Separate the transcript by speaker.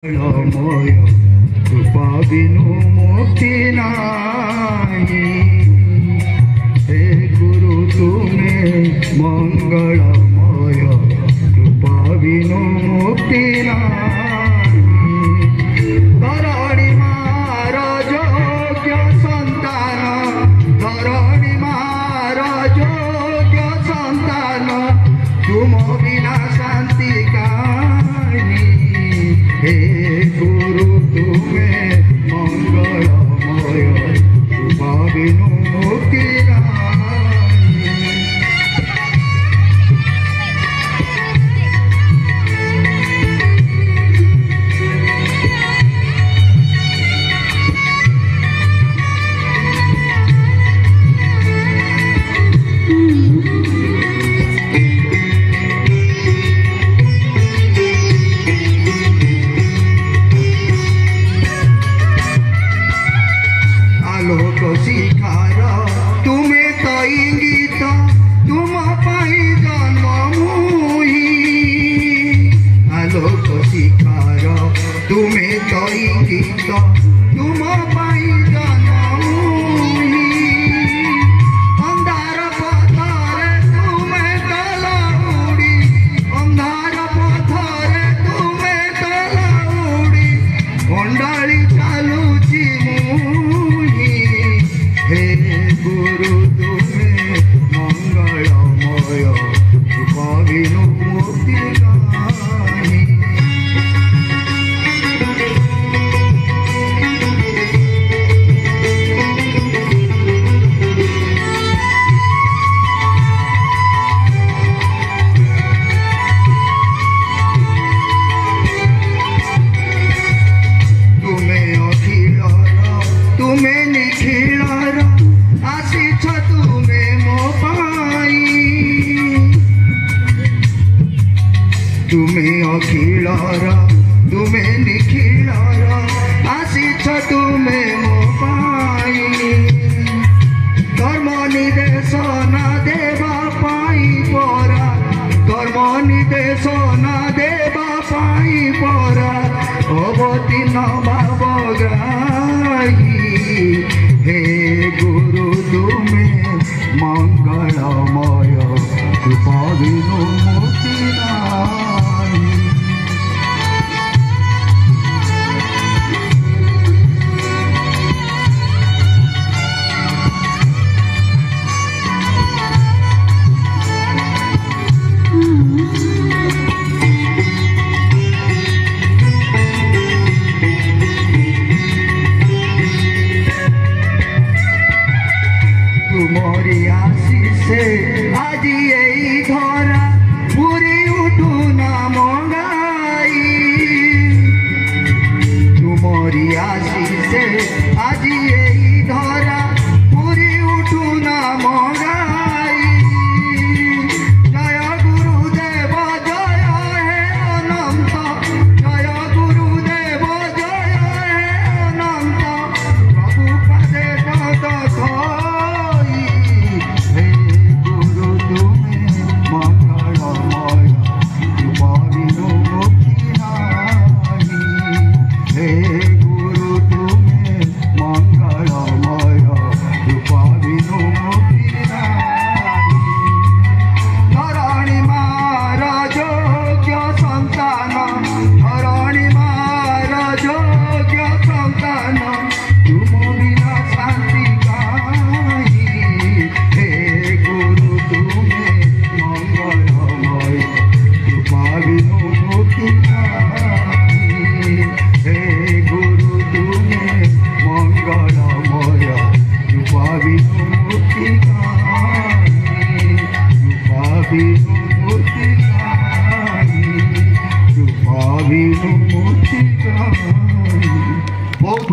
Speaker 1: মঙ্গলময় কৃপা বিনু মুক্তি নাই। হে গুরু তুমি মঙ্গলময় কৃপা বিনু মুক্তি নাই। ধরণী মার যোগ্য সন্তান, ধরণী মার যোগ্য সন্তান, তুম বিনা শান্তি কাহিনী। হে গুরু তুমি মঙ্গলময় কৃপা বিনু মুক্তি নাই। আলোক শিখার তুমি তো ইঙ্গিত, তুম পাই জন্ম মুই। আলোক শিখার তুমি তো ইঙ্গিত, তুম পাই জন্ম মুই। অন্ধার পথরে তুমি তলা উড়ি, অন্ধার পথরে তুমি তলা উড়ি, কণ্ডালি চালুছি মুই। হে গুরু তুমি মঙ্গলময় কৃপা বিনু মুক্তি নাই। তুমি অখিলর তুমি নিখিলর, আসিছ তুমি মো পাই। তুমি অখিলর তুমি নিখিলর, আসিছ তুমি মো পাই। ধর্ম নির্দেশনা দেবা পাই পরা, ধর্ম নির্দেশনা দেবা পাই পরা, অবতীর্ণ ভাবগ্রাহী। হে গুরু তুমি মঙ্গলময় কৃপা বিনু মুক্তি নাই। তুমরি আশিসে আজি এই ধরা পুরি উঠু নাম গাই। তুমরি আশিসে আজি এই ধরা পুরি উঠু নাম গাই। জয় গুরুদেব জয় হে অনন্ত, জয় গুরুদেব জয় হে অনন্ত, প্রভু পাদে পদ থই। হে গুরু তুমি মঙ্গলময় কৃপা বিনু মুক্তি নাই। হে গুরু তুমি মঙ্গলময় কৃপা বিনু মুক্তি নাই। ধরণী মার যোগ্য সন্তান, ধরণী মার যোগ্য সন্তান, তুম বিনা শান্তি কাহি। হে গুরু তুমি মঙ্গলময় কৃপা বিনু মুক্তি নাই। হে গুরু তুমি মঙ্গলময় কৃপা বিনু মুক্তি নাই। কৃপা বিনু